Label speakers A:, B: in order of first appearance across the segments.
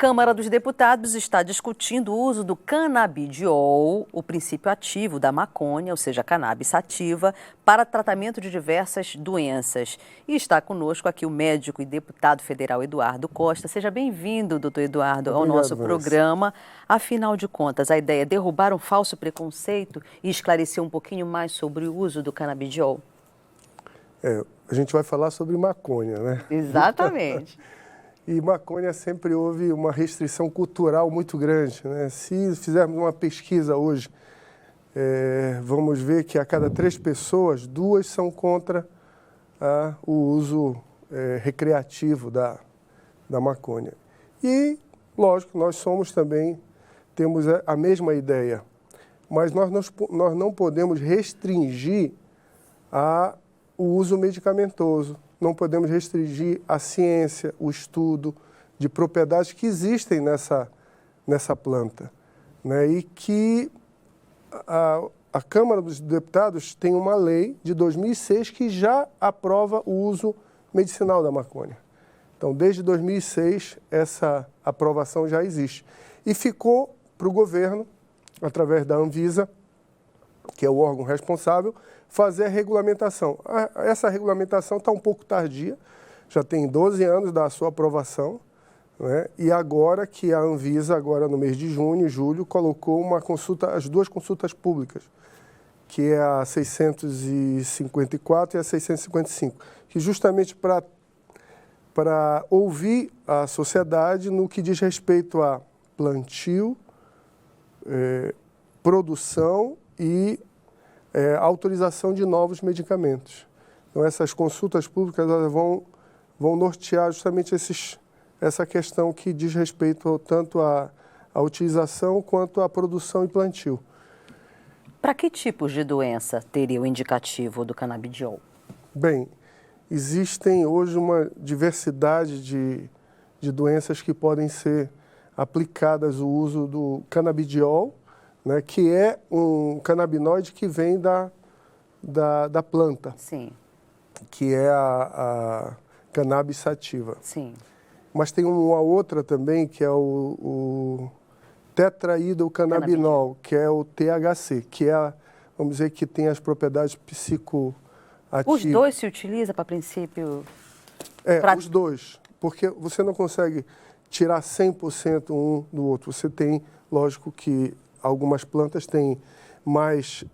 A: Câmara dos Deputados está discutindo o uso do canabidiol, o princípio ativo da maconha, ou seja, cannabis sativa, para tratamento de diversas doenças. E está conosco aqui o médico e deputado federal Eduardo Costa. Seja bem-vindo, doutor Eduardo, ao nosso programa. Afinal de contas, a ideia é derrubar um falso preconceito e esclarecer um pouquinho mais sobre o uso do canabidiol.
B: A gente vai falar sobre maconha, né?
A: Exatamente.
B: E maconha sempre houve uma restrição cultural muito grande, né? Se fizermos uma pesquisa hoje, vamos ver que a cada 3 pessoas, 2 são contra o uso recreativo da maconha. E, lógico, nós somos também, temos a mesma ideia, mas nós não podemos restringir o uso medicamentoso. Não podemos restringir a ciência, o estudo de propriedades que existem nessa planta, né? E que a Câmara dos Deputados tem uma lei de 2006 que já aprova o uso medicinal da maconha. Então, desde 2006, essa aprovação já existe. E ficou para o governo, através da Anvisa, que é o órgão responsável, fazer a regulamentação. Essa regulamentação está um pouco tardia, já tem 12 anos da sua aprovação, né? E agora que a Anvisa, agora no mês de junho e julho, colocou as 2 consultas públicas, que é a 654 e a 655, que justamente para ouvir a sociedade no que diz respeito a plantio, produção e autorização de novos medicamentos. Então, essas consultas públicas elas vão nortear justamente essa questão que diz respeito tanto à utilização quanto à produção e plantio.
A: Para que tipos de doença teria o indicativo do canabidiol? Bem,
B: existem hoje uma diversidade de doenças que podem ser aplicadas o uso do canabidiol, né, que é um canabinoide que vem da planta.
A: Sim.
B: Que é a cannabis sativa.
A: Sim.
B: Mas tem uma outra também, que é o tetraidrocannabinol, que é o THC, que é, vamos dizer, que tem as propriedades psicoativas.
A: Os dois se utilizam para princípio?
B: Os dois, porque você não consegue tirar 100% um do outro. Você tem, lógico que algumas plantas têm mais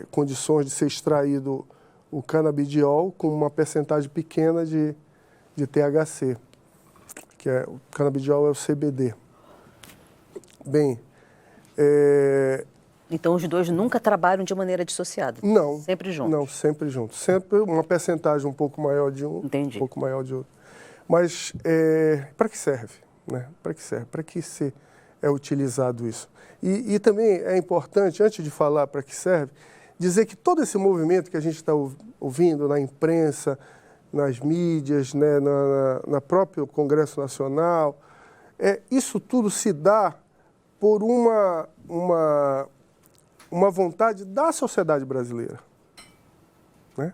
B: condições de ser extraído o canabidiol com uma percentagem pequena de THC, que o canabidiol é o CBD. Bem,
A: então os dois nunca trabalham de maneira dissociada?
B: Não.
A: Sempre juntos?
B: Não, sempre juntos. Sempre uma percentagem um pouco maior de um,
A: Entendi.
B: Um pouco maior de outro. Mas para que serve, né? Para que serve? Para que é utilizado isso? E também é importante, antes de falar para que serve, dizer que todo esse movimento que a gente está ouvindo na imprensa, nas mídias, né, na próprio Congresso Nacional, isso tudo se dá por uma vontade da sociedade brasileira, né?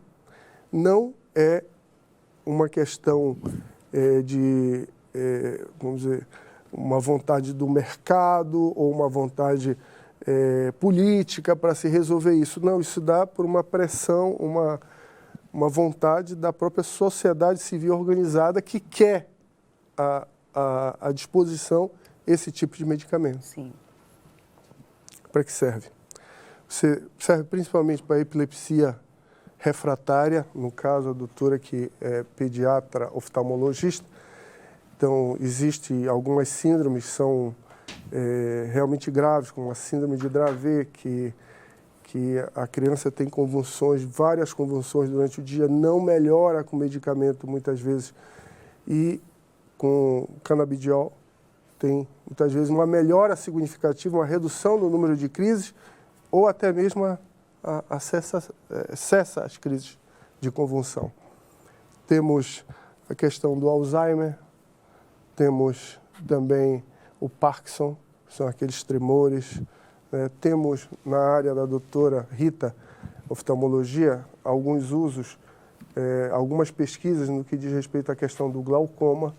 B: Não é uma questão vamos dizer, uma vontade do mercado ou uma vontade política para se resolver isso. Não, isso dá por uma pressão, uma vontade da própria sociedade civil organizada que quer à disposição esse tipo de medicamento.
A: Sim.
B: Para que serve? Serve principalmente para epilepsia refratária, no caso a doutora que é pediatra oftalmologista. Então, existem algumas síndromes que são realmente graves, como a síndrome de Dravet, que a criança tem convulsões, várias convulsões durante o dia, não melhora com medicamento muitas vezes. E com canabidiol tem muitas vezes uma melhora significativa, uma redução no número de crises, ou até mesmo cessa as crises de convulsão. Temos a questão do Alzheimer, temos também o Parkinson, que são aqueles tremores. Temos na área da doutora Rita, oftalmologia, alguns usos, algumas pesquisas no que diz respeito à questão do glaucoma,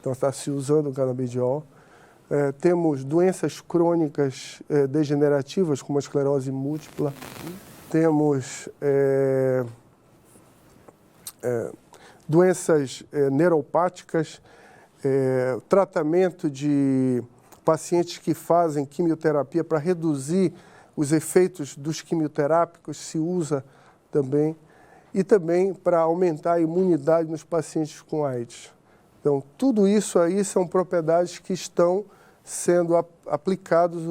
B: então está se usando o canabidiol. Temos doenças crônicas degenerativas, como a esclerose múltipla. Temos doenças neuropáticas, tratamento de pacientes que fazem quimioterapia para reduzir os efeitos dos quimioterápicos, se usa também, e também para aumentar a imunidade nos pacientes com AIDS. Então, tudo isso aí são propriedades que estão sendo aplicados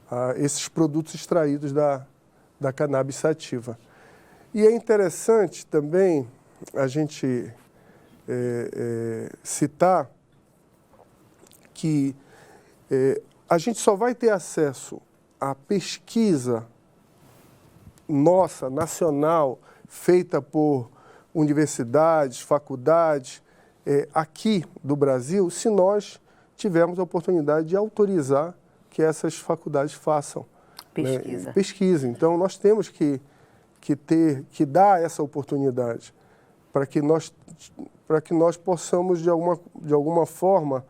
B: a esses produtos extraídos da cannabis sativa. E é interessante também a gente citar que a gente só vai ter acesso à pesquisa nossa, nacional, feita por universidades, faculdades, aqui do Brasil, se nós tivermos a oportunidade de autorizar que essas faculdades façam
A: pesquisa.
B: Pesquisa. Então, nós temos que dar essa oportunidade para que nós possamos, de alguma forma,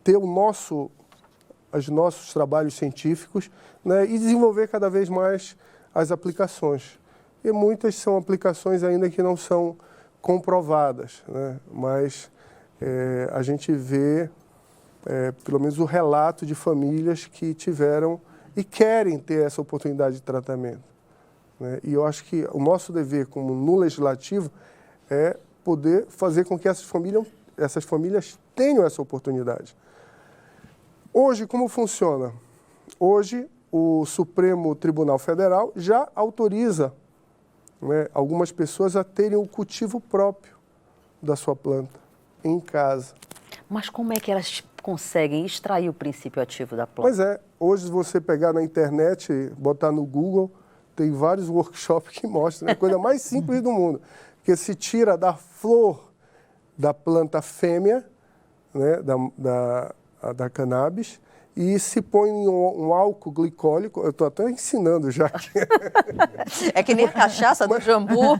B: ter os nossos trabalhos científicos, né, e desenvolver cada vez mais as aplicações. E muitas são aplicações ainda que não são comprovadas, né, mas a gente vê, pelo menos, o relato de famílias que tiveram e querem ter essa oportunidade de tratamento, né? E eu acho que o nosso dever, como no legislativo, é poder fazer com que essas famílias tenham essa oportunidade. Hoje, como funciona? Hoje, o Supremo Tribunal Federal já autoriza, né, algumas pessoas a terem o cultivo próprio da sua planta, em casa.
A: Mas como é que elas conseguem extrair o princípio ativo da planta?
B: Pois é, hoje você pegar na internet, botar no Google, tem vários workshops que mostram, é a coisa mais simples do mundo, que se tira da flor da planta fêmea, né, da cannabis, e se põe em um álcool glicólico. Eu estou até ensinando já aqui.
A: É que nem a cachaça do jambu.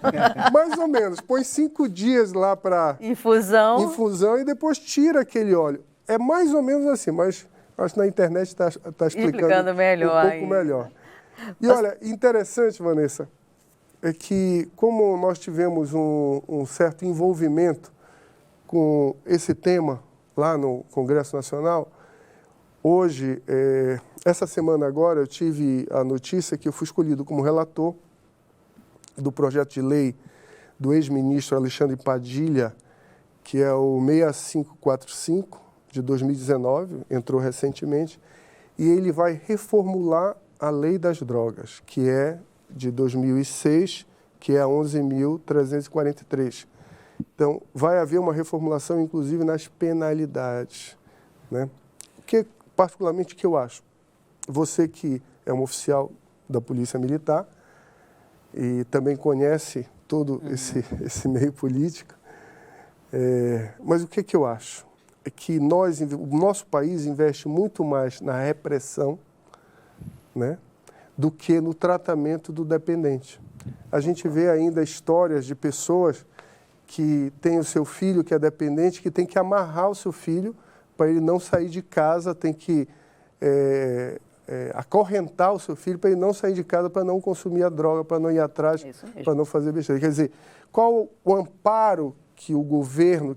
B: Mais ou menos. Põe 5 dias lá para
A: infusão
B: e depois tira aquele óleo. É mais ou menos assim, mas acho que na internet está explicando
A: melhor,
B: um pouco melhor. E olha, interessante, Vanessa, é que como nós tivemos um certo envolvimento com esse tema lá no Congresso Nacional, hoje, essa semana agora, eu tive a notícia que eu fui escolhido como relator do projeto de lei do ex-ministro Alexandre Padilha, que é o 6545 de 2019, entrou recentemente, e ele vai reformular a lei das drogas, que é de 2006, que é a 11.343. Então, vai haver uma reformulação, inclusive, nas penalidades, né? Particularmente, o que eu acho? Você que é um oficial da Polícia Militar e também conhece todo esse meio político, mas o que eu acho? É que o nosso país investe muito mais na repressão, né, do que no tratamento do dependente. A gente vê ainda histórias de pessoas que têm o seu filho que é dependente, que tem que amarrar o seu filho para ele não sair de casa, tem que acorrentar o seu filho para ele não sair de casa, para não consumir a droga, para não ir atrás, para não fazer besteira. Quer dizer, qual o amparo que o governo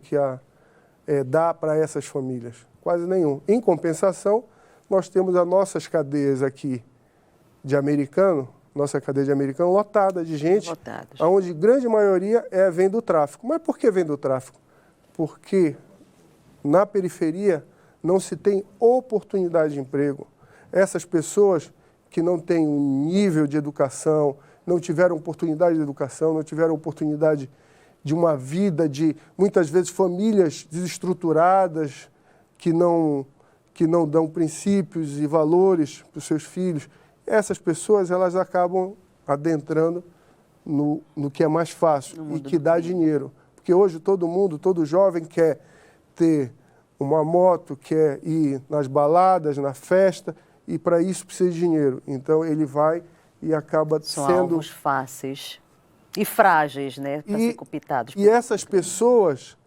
B: dá para essas famílias? Quase nenhum. Em compensação, nós temos as nossas cadeias aqui de americano, nossa cadeia de americano lotada de gente, onde grande maioria vem do tráfico. Mas por que vem do tráfico? Porque na periferia não se tem oportunidade de emprego. Essas pessoas que não têm um nível de educação, não tiveram oportunidade de educação, não tiveram oportunidade de uma vida de, muitas vezes, famílias desestruturadas, que não dão princípios e valores para os seus filhos. Essas pessoas, elas acabam adentrando no que é mais fácil e que dá dinheiro. Porque hoje todo jovem quer ter uma moto, quer ir nas baladas, na festa, e para isso precisa de dinheiro. Então ele vai e acaba
A: São
B: sendo
A: alvos fáceis. E frágeis, né, para ser copitados.
B: E essas pessoas,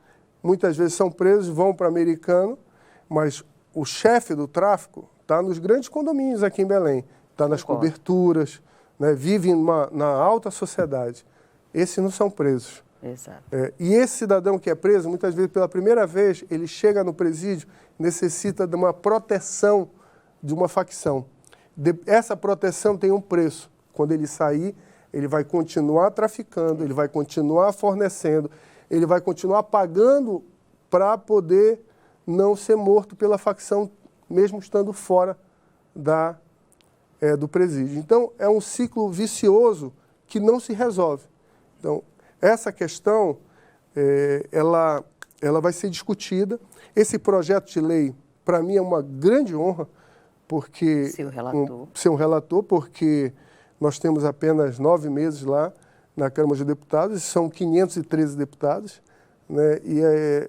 B: muitas vezes são presos, vão para Americano, mas o chefe do tráfico está nos grandes condomínios aqui em Belém, está nas coberturas, né, vive na alta sociedade. Esses não são presos.
A: Exato.
B: E esse cidadão que é preso, muitas vezes, pela primeira vez, ele chega no presídio, necessita de uma proteção de uma facção. Essa proteção tem um preço. Quando ele sair, ele vai continuar traficando, ele vai continuar fornecendo, ele vai continuar pagando para poder não ser morto pela facção, mesmo estando fora do presídio. Então, é um ciclo vicioso que não se resolve. Então, essa questão, ela vai ser discutida. Esse projeto de lei, para mim, é uma grande honra, porque ser um relator, porque nós temos apenas 9 meses lá na Câmara dos Deputados, e são 513 deputados, né? E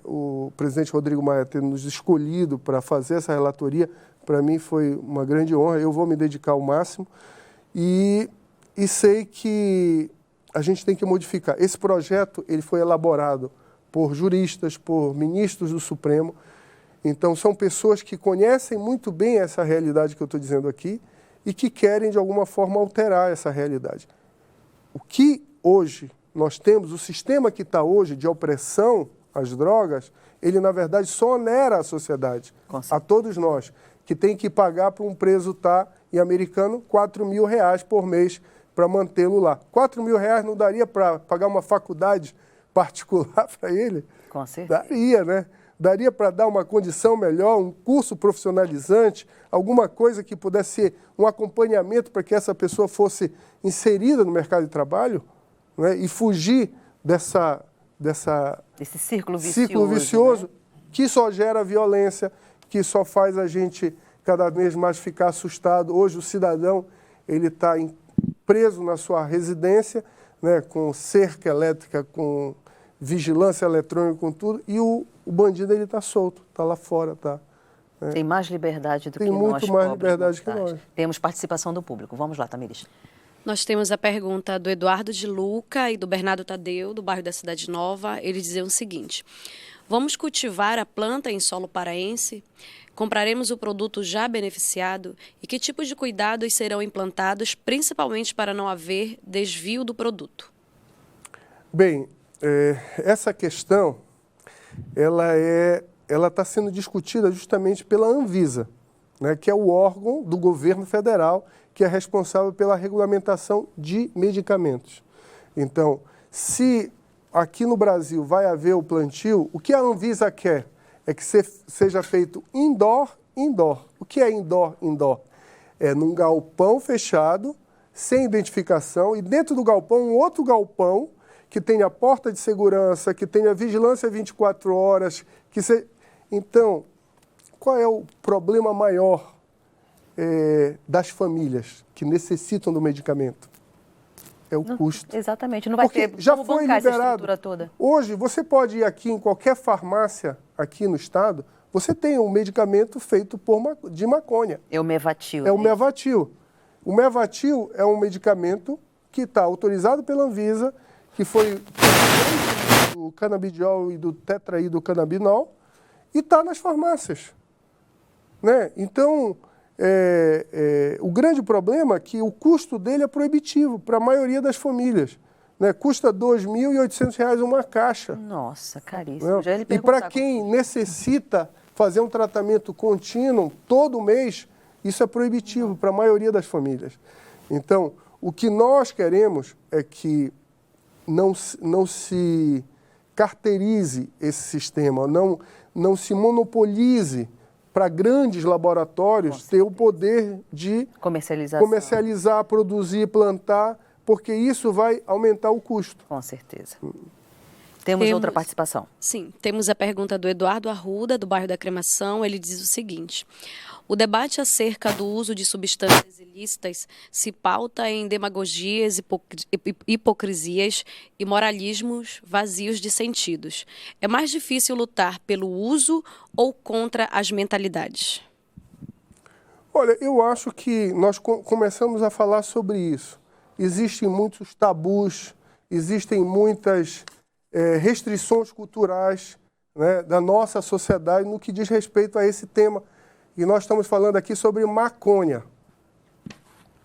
B: o presidente Rodrigo Maia ter nos escolhido para fazer essa relatoria, para mim foi uma grande honra. Eu vou me dedicar ao máximo e sei que a gente tem que modificar. Esse projeto ele foi elaborado por juristas, por ministros do Supremo. Então, são pessoas que conhecem muito bem essa realidade que eu estou dizendo aqui e que querem, de alguma forma, alterar essa realidade. O que hoje nós temos, o sistema que está hoje de opressão às drogas, ele, na verdade, só onera a sociedade, a todos nós, que tem que pagar para um preso estar em Americano R$4.000 por mês para mantê-lo lá. R$4.000 não daria para pagar uma faculdade particular para ele?
A: Com certeza.
B: Daria, né? Daria para dar uma condição melhor, um curso profissionalizante, alguma coisa que pudesse ser um acompanhamento para que essa pessoa fosse inserida no mercado de trabalho, né? E fugir
A: desse ciclo
B: vicioso,
A: né?
B: Que só gera violência, que só faz a gente cada vez mais ficar assustado. Hoje o cidadão ele está preso na sua residência, né, com cerca elétrica, com vigilância eletrônica, com tudo, e o bandido ele está solto, está lá fora, tá?
A: Tem mais liberdade do que nós.
B: Tem muito mais liberdade que nós.
A: Temos participação do público. Vamos lá, Tamiris.
C: Nós temos a pergunta do Eduardo de Luca e do Bernardo Tadeu, do bairro da Cidade Nova. Eles diziam o seguinte: vamos cultivar a planta em solo paraense? Compraremos o produto já beneficiado? E que tipo de cuidados serão implantados, principalmente para não haver desvio do produto?
B: Bem, essa questão, ela está sendo discutida justamente pela Anvisa, né, que é o órgão do governo federal que é responsável pela regulamentação de medicamentos. Então, se aqui no Brasil vai haver o plantio, o que a Anvisa quer é que seja feito indoor. O que é indoor? É num galpão fechado, sem identificação, e dentro do galpão, um outro galpão que tenha porta de segurança, que tenha vigilância 24 horas. Então, qual é o problema maior das famílias que necessitam do medicamento? É o custo.
A: Exatamente, não vai
B: Porque
A: ter
B: já
A: como
B: foi
A: bancar essa
B: liberado.
A: estrutura toda.
B: Hoje, você pode ir aqui em qualquer farmácia aqui no estado, você tem um medicamento feito de maconha.
A: É o Mevatil.
B: É o Mevatil. O Mevatil é um medicamento que está autorizado pela Anvisa, que foi do canabidiol e do tetraidrocannabinol, e está nas farmácias, né? Então, o grande problema é que o custo dele é proibitivo para a maioria das famílias, né? Custa R$ 2.800 uma caixa.
A: Nossa, caríssimo. Já ele
B: e para quem necessita fazer um tratamento contínuo todo mês, isso é proibitivo para a maioria das famílias. Então, o que nós queremos é que não se carteirize esse sistema, não se monopolize para grandes laboratórios ter o poder de comercializar, produzir, plantar, porque isso vai aumentar o custo.
A: Com certeza. Temos outra participação.
C: Sim, temos a pergunta do Eduardo Arruda, do bairro da Cremação. Ele diz o seguinte: o debate acerca do uso de substâncias ilícitas se pauta em demagogias, hipocrisias e moralismos vazios de sentidos. É mais difícil lutar pelo uso ou contra as mentalidades?
B: Olha, eu acho que nós começamos a falar sobre isso. Existem muitos tabus, existem muitas restrições culturais, né, da nossa sociedade no que diz respeito a esse tema. E nós estamos falando aqui sobre maconha,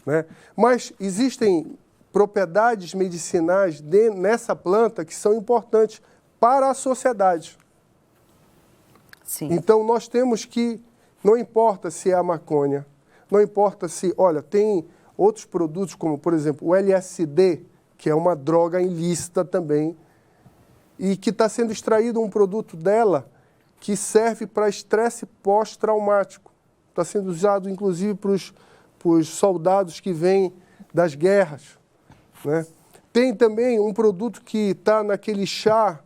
B: né? Mas existem propriedades medicinais nessa planta que são importantes para a sociedade.
A: Sim.
B: Então, nós temos que, não importa se é a maconha, não importa se, olha, tem outros produtos como, por exemplo, o LSD, que é uma droga ilícita também, e que está sendo extraído um produto dela que serve para estresse pós-traumático. Está sendo usado, inclusive, para os soldados que vêm das guerras, né? Tem também um produto que está naquele chá,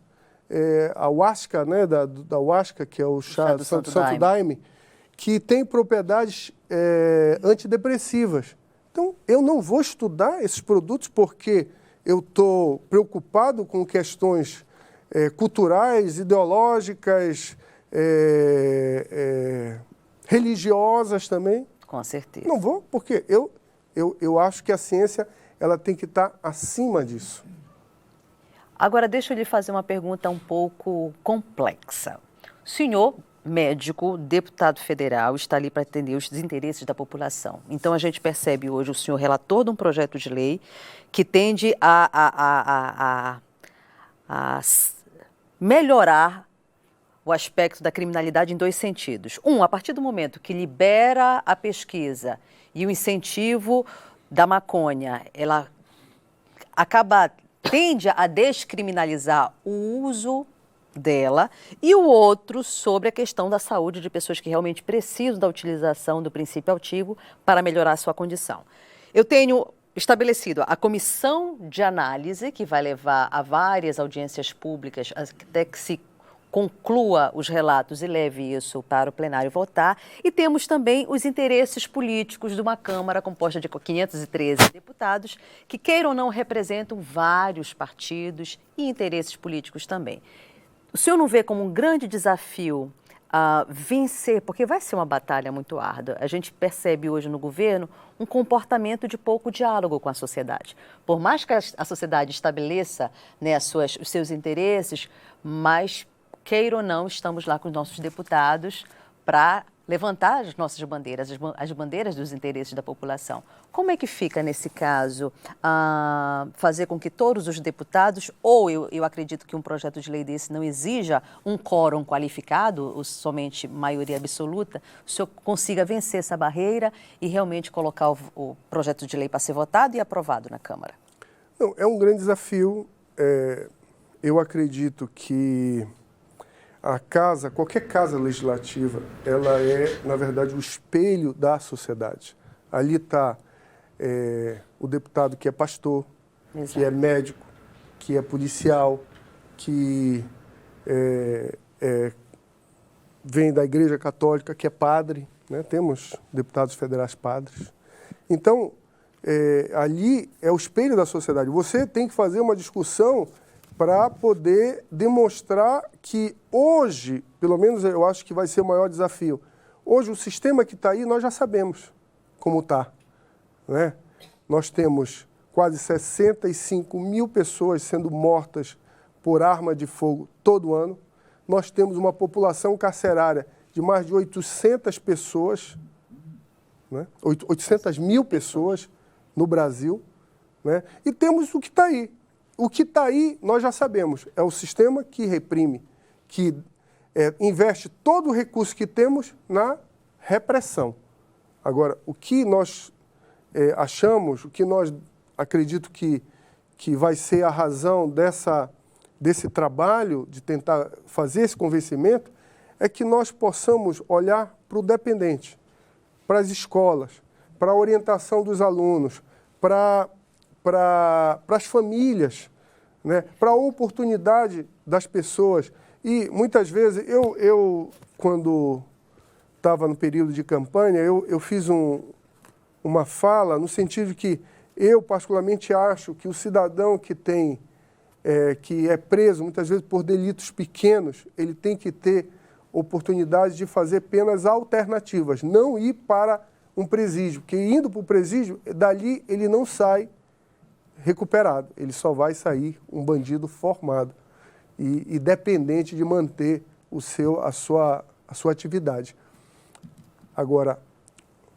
B: ayahuasca, né? da ayahuasca, que é o chá do Santo Daime, que tem propriedades antidepressivas. Então, eu não vou estudar esses produtos porque eu estou preocupado com questões culturais, ideológicas, religiosas também.
A: Com certeza.
B: Não vou, porque eu acho que a ciência ela tem que estar acima disso.
A: Agora, deixa eu lhe fazer uma pergunta um pouco complexa. O senhor, médico, deputado federal, está ali para atender os interesses da população. Então, a gente percebe hoje o senhor relator de um projeto de lei que tende a melhorar o aspecto da criminalidade em dois sentidos. Um, a partir do momento que libera a pesquisa e o incentivo da maconha, ela tende a descriminalizar o uso dela, e o outro sobre a questão da saúde de pessoas que realmente precisam da utilização do princípio ativo para melhorar a sua condição. Eu tenho estabelecido a comissão de análise, que vai levar a várias audiências públicas até que se conclua os relatos e leve isso para o plenário votar. E temos também os interesses políticos de uma Câmara composta de 513 deputados, que queiram ou não representam vários partidos e interesses políticos também. O senhor não vê como um grande desafio vencer, porque vai ser uma batalha muito árdua. A gente percebe hoje no governo um comportamento de pouco diálogo com a sociedade. Por mais que a sociedade estabeleça, né, os seus interesses, mas, queira ou não, estamos lá com os nossos deputados para levantar as nossas bandeiras, as bandeiras dos interesses da população. Como é que fica, nesse caso, fazer com que todos os deputados, ou eu acredito que um projeto de lei desse não exija um quórum qualificado, ou somente maioria absoluta, o senhor consiga vencer essa barreira e realmente colocar o projeto de lei para ser votado e aprovado na Câmara?
B: Não, é um grande desafio. Eu acredito que qualquer casa legislativa, ela é, na verdade, o espelho da sociedade. Ali está o deputado que é pastor, exato, que é médico, que é policial, que vem da Igreja Católica, que é padre, né? Temos deputados federais padres. Então, ali é o espelho da sociedade. Você tem que fazer uma discussão para poder demonstrar que hoje, pelo menos eu acho que vai ser o maior desafio, hoje o sistema que está aí nós já sabemos como está, né? Nós temos quase 65 mil pessoas sendo mortas por arma de fogo todo ano, nós temos uma população carcerária de mais de 800 pessoas, né? 800 mil pessoas no Brasil, né? E temos o que está aí. O que está aí, nós já sabemos, é o sistema que reprime, que investe todo o recurso que temos na repressão. Agora, o que nós achamos, o que nós acredito que vai ser a razão desse trabalho, de tentar fazer esse convencimento, é que nós possamos olhar para o dependente, para as escolas, para a orientação dos alunos, para as famílias, né? Para a oportunidade das pessoas. E muitas vezes, eu quando estava no período de campanha, eu fiz uma fala no sentido de que eu particularmente acho que o cidadão que é preso muitas vezes por delitos pequenos, ele tem que ter oportunidade de fazer penas alternativas, não ir para um presídio, porque indo para o presídio, dali ele não sai recuperado, ele só vai sair um bandido formado e dependente de manter a sua atividade. Agora,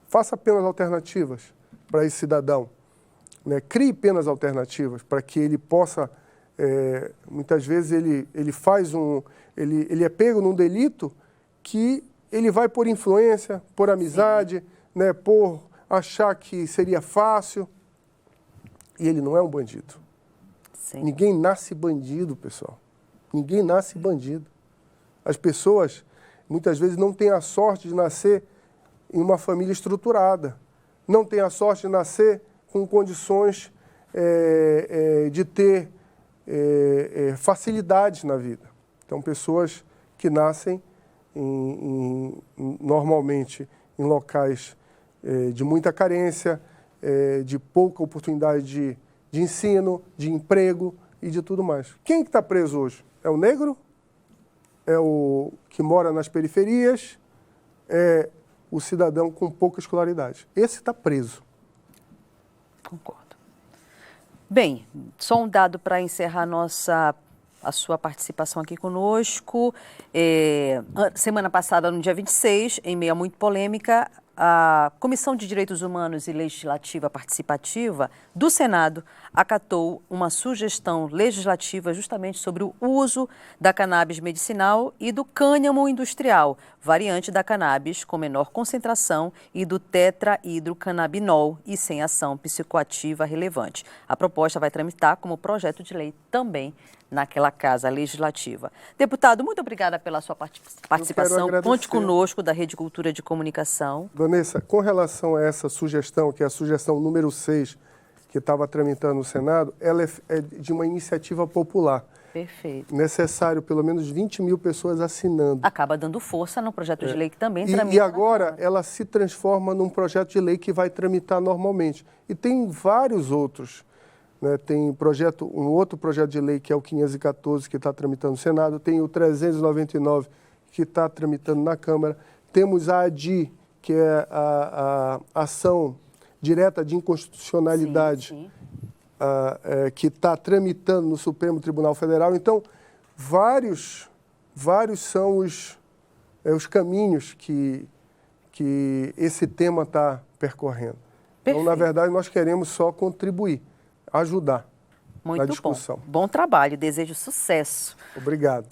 B: faça penas alternativas para esse cidadão, né? Crie penas alternativas para que ele possa, muitas vezes ele é pego num delito que ele vai por influência, por amizade, né? Por achar que seria fácil, e ele não é um bandido.
A: Sim.
B: Ninguém nasce bandido, pessoal. Ninguém nasce bandido. As pessoas, muitas vezes, não têm a sorte de nascer em uma família estruturada. Não têm a sorte de nascer com condições de ter facilidades na vida. Então, pessoas que nascem normalmente em locais de muita carência, de pouca oportunidade de ensino, de emprego e de tudo mais. Quem está preso hoje? É o negro? É o que mora nas periferias? É o cidadão com pouca escolaridade? Esse está preso.
A: Concordo. Bem, só um dado para encerrar a sua participação aqui conosco. Semana passada, no dia 26, em meio a muita polêmica, a Comissão de Direitos Humanos e Legislativa Participativa do Senado acatou uma sugestão legislativa justamente sobre o uso da cannabis medicinal e do cânhamo industrial, variante da cannabis com menor concentração, e do tetrahidrocannabinol e sem ação psicoativa relevante. A proposta vai tramitar como projeto de lei também naquela casa legislativa. Deputado, muito obrigada pela sua participação. Conte conosco da Rede Cultura de Comunicação.
B: Vanessa, com relação a essa sugestão, que é a sugestão número 6, que estava tramitando no Senado, ela é de uma iniciativa popular.
A: Perfeito.
B: Necessário pelo menos 20 mil pessoas assinando.
A: Acaba dando força no projeto de lei que também tramita.
B: E agora ela se transforma num projeto de lei que vai tramitar normalmente. E tem vários outros. Né? Tem um outro projeto de lei que é o 514, que está tramitando no Senado. Tem o 399, que está tramitando na Câmara. Temos a ADI, que é a ação direta de inconstitucionalidade,
A: sim.
B: Que está tramitando no Supremo Tribunal Federal. Então, vários são os caminhos que esse tema está percorrendo.
A: Perfeito.
B: Então, na verdade, nós queremos só contribuir, ajudar na discussão.
A: Bom trabalho, desejo sucesso.
B: Obrigado.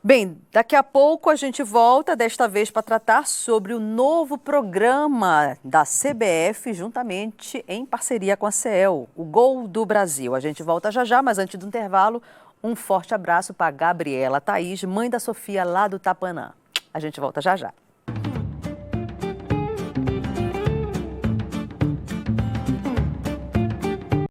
A: Bem, daqui a pouco a gente volta, desta vez para tratar sobre o novo programa da CBF, juntamente em parceria com a CEL, o Gol do Brasil. A gente volta já já, mas antes do intervalo, um forte abraço para Gabriela Thaís, mãe da Sofia, lá do Tapanã. A gente volta já já.